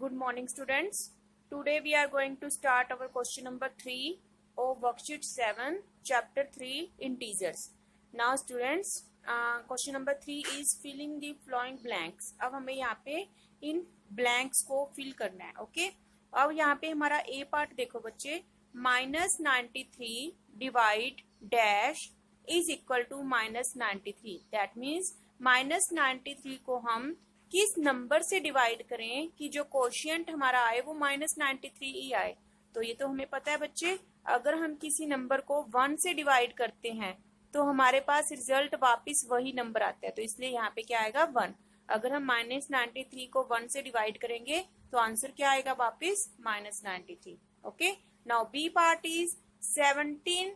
Good morning, students. Today we are going to start our question number 3 of worksheet 7, chapter 3, integers. Now, students, question number 3 is filling the following blanks. अब हमें यहाँ पे इन blanks को fill करना है, okay? अब यहाँ पे हमारा A part देखो बच्चे, -93 divide dash is equal to -93. That means -93 को हम किस नंबर से डिवाइड करें कि जो कोशिएंट हमारा आए वो -93 ही आए। तो ये तो हमें पता है बच्चे, अगर हम किसी नंबर को 1 से डिवाइड करते हैं तो हमारे पास रिजल्ट वापस वही नंबर आता है, तो इसलिए यहाँ पे क्या आएगा 1। अगर हम -93 को 1 से डिवाइड करेंगे तो आंसर क्या आएगा वापस -93। Okay, now B part is 17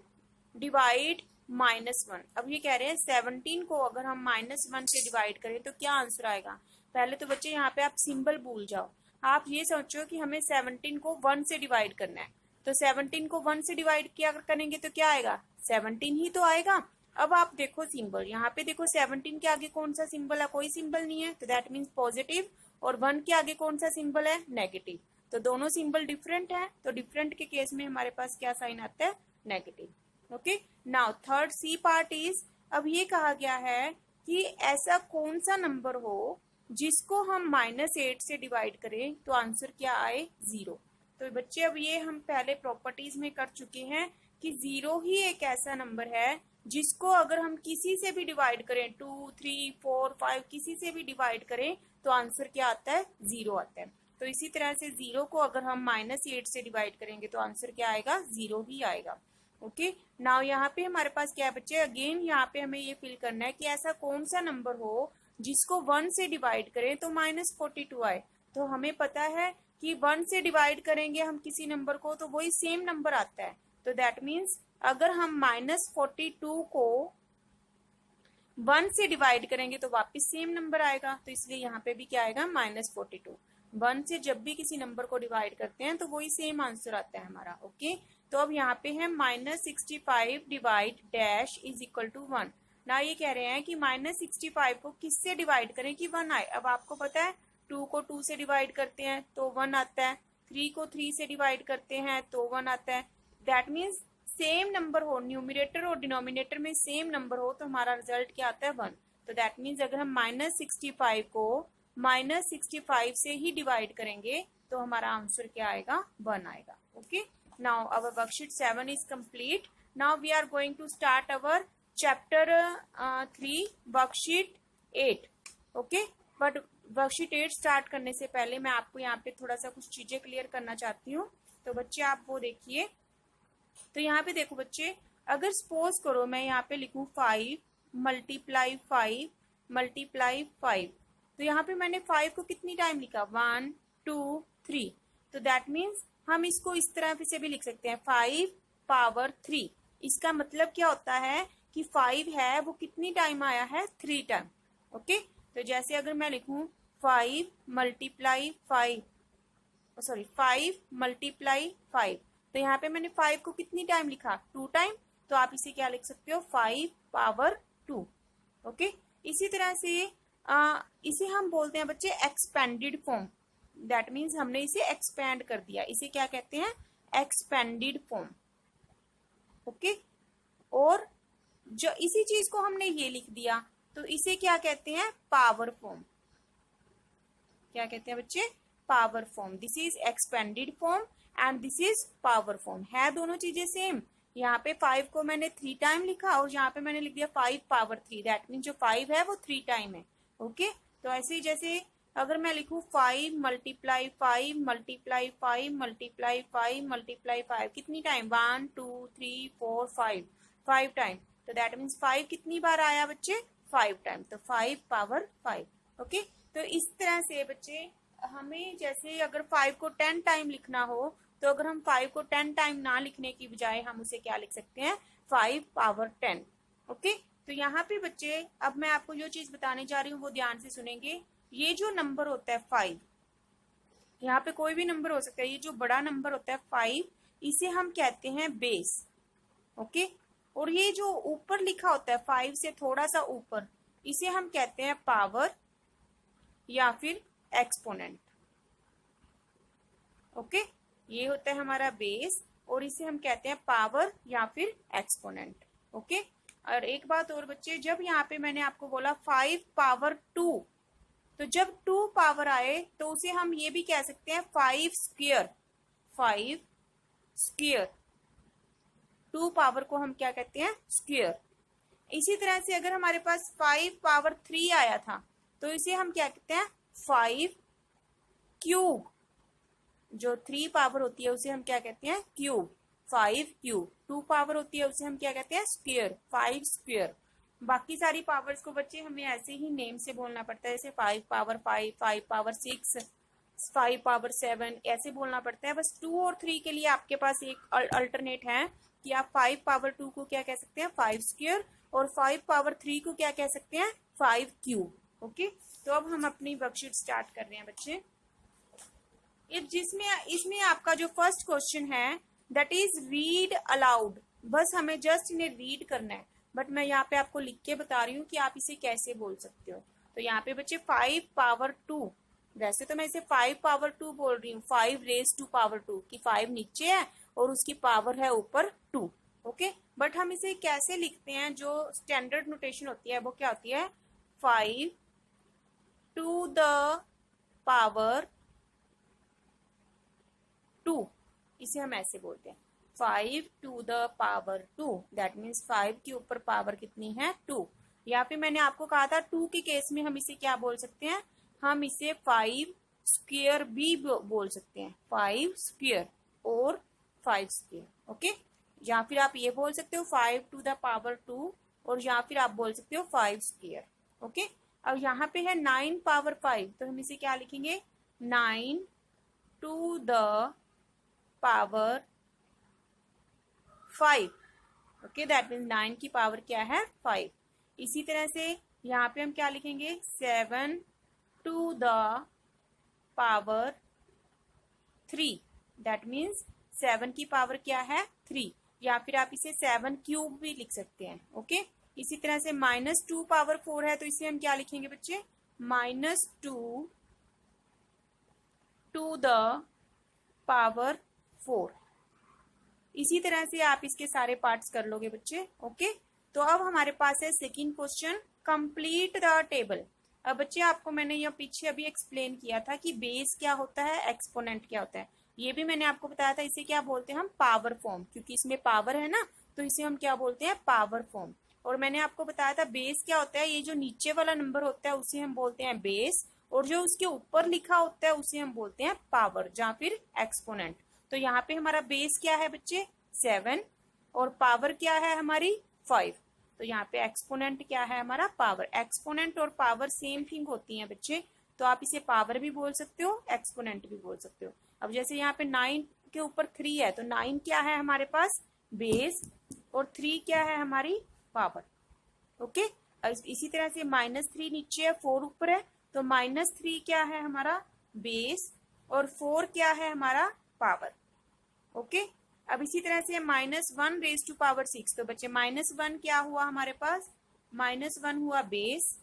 divide -1। अब ये कह रहे हैं 17 को अगर हम -1 से डिवाइड करें तो क्या आंसर आएगा। पहले तो बच्चे यहाँ पे आप सिंबल भूल जाओ, आप ये सोचो कि हमें 17 को 1 से डिवाइड करना है, तो 17 को 1 से डिवाइड किया करेंगे तो क्या आएगा 17 ही तो आएगा। अब आप देखो सिंबल, यहाँ पे देखो 17 के आगे कौन सा सिंबल है, कोई सिंबल नहीं है, तो दैट मीन्स पॉजिटिव, और 1 के आगे कौन सा सिंबल है नेगेटिव, तो दोनों सिंबल डिफरेंट है, तो डिफरेंट के केस में हमारे पास क्या साइन आता है negative. Okay, now third C part is, अब ये कहा गया है कि ऐसा कौन सा नंबर हो जिसको हम -8 से डिवाइड करें तो आंसर क्या आए 0। तो बच्चे अब ये हम पहले प्रॉपर्टीज में कर चुके हैं कि 0 ही एक ऐसा नंबर है जिसको अगर हम किसी से भी डिवाइड करें 2, 3, 4, 5 किसी से भी डिवाइड करें तो आंसर क्या आता है 0 आता है। तो इसी तरह से 0 को अगर हम -8 से डिवाइड करेंगे तो आंसर क्या आएगा 0 ही आएगा। ओके, नाउ यहाँ पे हमारे पास क्या है बच्चे, अगेन यहाँ पे हमें ये फिल करना है कि ऐसा कौन सा नंबर हो जिसको 1 से डिवाइड करें तो -42 आए। तो हमें पता है कि 1 से डिवाइड करेंगे हम किसी नंबर को तो वही सेम नंबर आता है, तो दैट मीन्स अगर हम -42 को 1 से डिवाइड करेंगे तो वापस सेम नंबर आएगा, तो इसलिए यहाँ पे भी क्या आएगा -42। 1 से जब भी किसी नंबर को डिवाइड करते हैं तो वही सेम आंसर आता है हमारा। ओके, तो अब यहाँ पे है -65 divide dash is equal to 1। ना ये कह रहे हैं कि -65 को किससे डिवाइड करें कि 1 आए। अब आपको पता है 2 को 2 से डिवाइड करते हैं तो 1 आता है, 3 को 3 से डिवाइड करते हैं तो 1 आता है। दैट मीन्स सेम नंबर हो, न्यूमरेटर और डिनोमिनेटर में सेम नंबर हो तो हमारा रिजल्ट क्या आता है 1। तो दैट मीन्स अगर हम -65 को -65 से ही डिवाइड करेंगे तो हमारा आंसर क्या आएगा 1 आएगा। Okay, now our worksheet 7 is complete. Now we are going to start our chapter 3 worksheet 8। Okay, but worksheet 8 start करने से पहले मैं आपको यहाँ पे थोड़ा सा कुछ चीजें क्लियर करना चाहती हूँ, तो बच्चे आप वो देखिए। तो यहाँ पे देखो बच्चे, अगर सपोज करो मैं यहाँ पे लिखूं 5 मल्टीप्लाई 5 मल्टीप्लाई 5, तो यहाँ पे मैंने 5 को कितनी टाइम लिखा 1, 2, 3, तो दैट मीन्स हम इसको इस तरह से भी लिख सकते हैं 5 पावर 3। इसका मतलब क्या होता है कि 5 है वो कितनी टाइम आया है 3 टाइम। ओके, तो जैसे अगर मैं लिखूं 5 मल्टीप्लाई 5 मल्टीप्लाई 5, तो यहाँ पे मैंने 5 को कितनी टाइम लिखा 2 टाइम, तो आप इसे क्या लिख सकते हो 5 पावर 2। ओके, इसी तरह से इसे हम बोलते हैं बच्चे एक्सपेंडेड फॉर्म। दैट मीन्स हमने इसे एक्सपेंड कर दिया, इसे क्या कहते हैं एक्सपेंडेड फॉर्म। ओके, और जो इसी चीज को हमने ये लिख दिया तो इसे क्या कहते हैं पावर फॉर्म। क्या कहते हैं बच्चे power form. This is expanded form and this is power form. है दोनों चीजें सेम। यहाँ पे 5 को मैंने 3 टाइम लिखा और यहाँ पे मैंने लिख दिया 5 पावर 3, दैट मीन जो 5 है वो 3 टाइम है। ओके, तो ऐसे ही जैसे अगर मैं लिखूं 5 मल्टीप्लाई 5 मल्टीप्लाई 5 मल्टीप्लाई 5 मल्टीप्लाई 5 कितनी टाइम 1, 2, 3, 4, 5 टाइम, तो दैट मीन्स 5 कितनी बार आया बच्चे 5 टाइम, तो 5 पावर 5। ओके, तो इस तरह से बच्चे हमें जैसे अगर 5 को 10 टाइम लिखना हो तो अगर हम 5 को 10 टाइम ना लिखने की बजाय हम उसे क्या लिख सकते हैं 5 पावर 10। ओके, तो यहाँ पे बच्चे अब मैं आपको जो चीज बताने जा रही हूँ वो ध्यान से सुनेंगे। ये जो नंबर होता है 5, यहाँ पे कोई भी नंबर हो सकता है, ये जो बड़ा नंबर होता है 5 इसे हम कहते हैं बेस। ओके, और ये जो ऊपर लिखा होता है 5 से थोड़ा सा ऊपर इसे हम कहते हैं पावर या फिर एक्सपोनेंट। ओके, ये होता है हमारा बेस और इसे हम कहते हैं पावर या फिर एक्सपोनेंट। ओके, और एक बात और बच्चे, जब यहाँ पे मैंने आपको बोला 5 पावर 2, तो जब 2 पावर आए तो उसे हम ये भी कह सकते हैं 5 स्क्वायर। 5 स्क्वायर, 2 पावर को हम क्या कहते हैं, स्क्वायर। इसी तरह से अगर हमारे पास 5 पावर 3 आया था तो इसे हम क्या कहते हैं, 5 क्यूब। जो 3 पावर होती है उसे हम क्या कहते हैं, क्यूब। 5 क्यूब। 2 पावर होती है उसे हम क्या कहते हैं, स्क्वायर। 5 स्क्वायर। बाकी सारी पावर्स को बच्चे हमें ऐसे ही नेम से बोलना पड़ता है, जैसे 5 पावर 5, 5 पावर 6, 5 पावर 7, ऐसे बोलना पड़ता है। बस 2 और 3 के लिए आपके पास एक अल्टरनेट है कि आप 5 पावर 2 को क्या कह सकते हैं, 5 स्क्वायर, और 5 पावर 3 को क्या कह सकते हैं, 5 क्यूब। ओके, तो अब हम अपनी वर्कशीट स्टार्ट कर रहे हैं बच्चे। जिसमें इसमें आपका जो फर्स्ट क्वेश्चन है दैट इज रीड अलाउड। बस हमें जस्ट इन्हें रीड करना है, बट मैं यहाँ पे आपको लिख के बता रही हूँ कि आप इसे कैसे बोल सकते हो। तो यहाँ पे बच्चे 5 पावर 2, वैसे तो मैं इसे 5 पावर 2 बोल रही हूँ, 5 रेज टू पावर 2, कि 5 नीचे है और उसकी पावर है ऊपर 2। ओके, बट हम इसे कैसे लिखते हैं, जो स्टैंडर्ड नोटेशन होती है वो क्या होती है, 5 टू द पावर 2, इसे हम ऐसे बोलते हैं 5 to the power 2। That means 5 के ऊपर पावर कितनी है, 2। या फिर मैंने आपको कहा था 2 के केस में हम इसे क्या बोल सकते हैं, हम इसे 5 स्क्वायर भी बोल सकते हैं, 5 स्क्वायर और 5 स्क्वायर। ओके, या फिर आप ये बोल सकते हो 5 टू द पावर 2, और या फिर आप बोल सकते हो 5 स्क्वायर। ओके, अब यहाँ पे है 9 पावर 5, तो हम इसे क्या लिखेंगे, 9 to the power 5। Okay, that means 9 की पावर क्या है, 5। इसी तरह से यहाँ पे हम क्या लिखेंगे, 7 to the power 3। That means 7 की पावर क्या है, 3। या फिर आप इसे 7 क्यूब भी लिख सकते हैं। ओके, इसी तरह से -2 पावर 4 है, तो इसे हम क्या लिखेंगे बच्चे, -2 टू द पावर 4। इसी तरह से आप इसके सारे पार्ट्स कर लोगे बच्चे। ओके, तो अब हमारे पास है second question, complete the table. अब बच्चे आपको मैंने यह पीछे अभी एक्सप्लेन किया था कि बेस क्या होता है, एक्सपोनेंट क्या होता है। ये भी मैंने आपको बताया था, इसे क्या बोलते हैं हम, पावर फॉर्म, क्योंकि इसमें पावर है ना, तो इसे हम क्या बोलते हैं, पावर फॉर्म। और मैंने आपको बताया था बेस क्या होता है, ये जो नीचे वाला नंबर होता है उसे हम बोलते हैं बेस, और जो उसके ऊपर लिखा होता है उसे हम बोलते हैं पावर या फिर एक्सपोनेंट। तो यहाँ पे हमारा बेस क्या है बच्चे, 7, और पावर क्या है हमारी 5। तो यहाँ पे एक्सपोनेंट क्या है हमारा, पावर। एक्सपोनेंट और पावर सेम थिंग होती है बच्चे, तो आप इसे पावर भी बोल सकते हो, एक्सपोनेंट भी बोल सकते हो। अब जैसे यहाँ पे 9 के ऊपर 3 है, तो 9 क्या है हमारे पास, बेस, और 3 क्या है हमारी पावर। ओके, इसी तरह से -3 नीचे है, 4 ऊपर है, तो -3 क्या है हमारा बेस, और 4 क्या है हमारा पावर। ओके, अब इसी तरह से -1 रेज टू पावर 6, तो बच्चे -1 क्या हुआ हमारे पास, -1 हुआ बेस,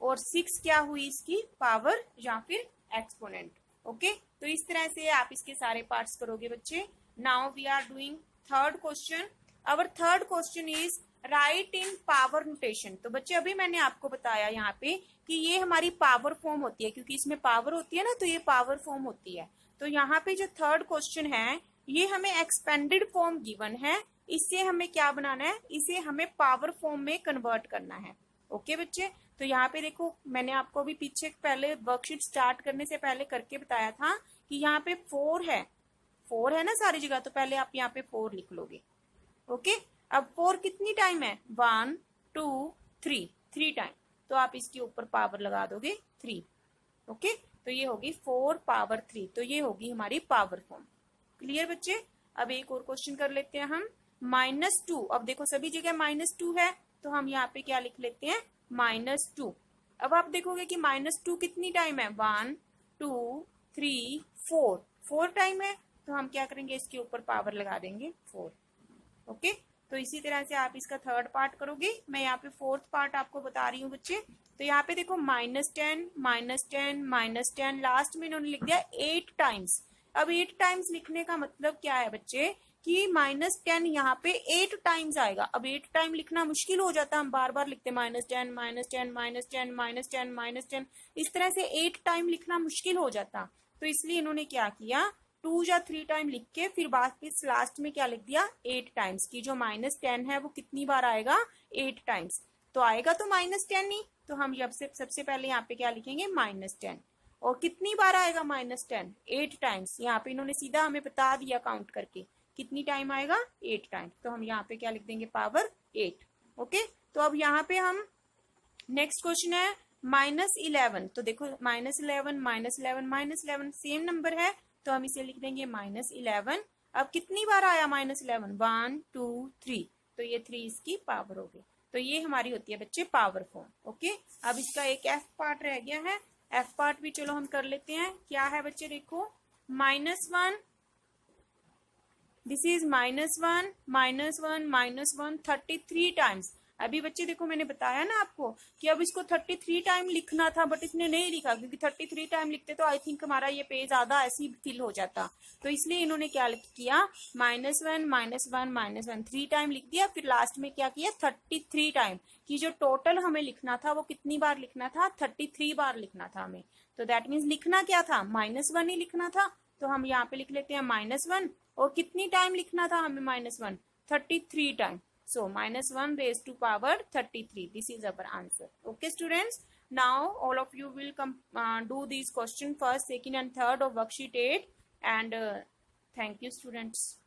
और 6 क्या हुई इसकी पावर या फिर एक्सपोनेंट। ओके, तो इस तरह से आप इसके सारे पार्ट्स करोगे बच्चे। Now we are doing third question. Our third question is write in power notation. तो बच्चे अभी मैंने आपको बताया यहाँ पे कि ये हमारी पावर फॉर्म होती है, क्योंकि इसमें पावर होती है ना, तो ये पावर फॉर्म होती है। तो यहाँ पे जो थर्ड क्वेश्चन है, ये हमें एक्सपेंडेड फॉर्म गिवन है, इससे हमें क्या बनाना है, इसे हमें पावर फॉर्म में कन्वर्ट करना है। ओके बच्चे, तो यहाँ पे देखो मैंने आपको अभी पीछे पहले वर्कशीट स्टार्ट करने से पहले करके बताया था कि यहाँ पे 4 है, 4 है ना सारी जगह, तो पहले आप यहाँ पे 4 लिख लोगे। ओके, अब 4 कितनी टाइम है, 1 2 3, 3 टाइम, तो आप इसके ऊपर पावर लगा दोगे 3। ओके, तो ये होगी 4 पावर 3, तो ये होगी हमारी पावर फॉर्म। क्लियर बच्चे, अब एक और क्वेश्चन कर लेते हैं हम, -2। अब देखो सभी जगह -2 है, तो हम यहाँ पे क्या लिख लेते हैं, -2। अब आप देखोगे कि -2 कितनी टाइम है, 1 2 3 4 टाइम है, तो हम क्या करेंगे, इसके ऊपर पावर लगा देंगे 4। ओके, तो इसी तरह से आप इसका थर्ड पार्ट करोगे। मैं यहाँ पे फोर्थ पार्ट आपको बता रही हूँ बच्चे। तो यहाँ पे देखो -10 -10 -10, लास्ट में इन्होंने लिख दिया 8 टाइम्स। अब 8 टाइम्स लिखने का मतलब क्या है बच्चे कि -10 यहाँ पे 8 टाइम्स आएगा। अब 8 टाइम लिखना मुश्किल हो जाता, हम बार बार लिखते -10 -10 -10 -10 -10, इस तरह से 8 टाइम लिखना मुश्किल हो जाता। तो इसलिए इन्होंने क्या किया, 2 या 3 टाइम लिख के फिर वापस लास्ट में क्या लिख दिया, 8 टाइम्स की जो -10 है वो कितनी बार आएगा, 8 टाइम्स। तो आएगा तो -10 ही, तो हम सबसे पहले यहाँ पे क्या लिखेंगे, -10। और कितनी बार आएगा -10, 8 टाइम्स। यहाँ पे इन्होंने सीधा हमें बता दिया काउंट करके कितनी टाइम आएगा, 8 टाइम। तो हम यहाँ पे क्या लिख देंगे, पावर 8। ओके, तो अब यहाँ पे हम नेक्स्ट क्वेश्चन है -11। तो देखो -11 -11 -11 सेम नंबर है, तो हम इसे लिख देंगे -11। अब कितनी बार आया -11, 1 2 3, तो ये 3 इसकी पावर हो गई। तो ये हमारी होती है बच्चे पावर फॉर्म। ओके, अब इसका एक एफ पार्ट रह गया है, एफ पार्ट भी चलो हम कर लेते हैं। क्या है बच्चे, देखो -1, दिस इज -1 -1 -1 33 टाइम्स। अभी बच्चे देखो मैंने बताया ना आपको कि अब इसको 33 टाइम लिखना था, बट इसने नहीं लिखा, क्योंकि 33 टाइम लिखते तो आई थिंक हमारा ये पेज आधा ऐसे ही फिल हो जाता। तो इसलिए इन्होंने क्या किया, -1 -1 -1 3 टाइम लिख दिया, फिर लास्ट में क्या किया, 33 टाइम की जो टोटल हमें लिखना था वो कितनी बार लिखना था, 33 बार लिखना था हमें। तो दैट मीन्स लिखना क्या था, -1 ही लिखना था। तो हम यहाँ पे लिख लेते हैं -1, और कितनी टाइम लिखना था हमें -1, 33 time. So -1 raised to power 33. This is our answer. Okay, students. Now all of you will do these questions first, second, and third of worksheet 8. And thank you, students.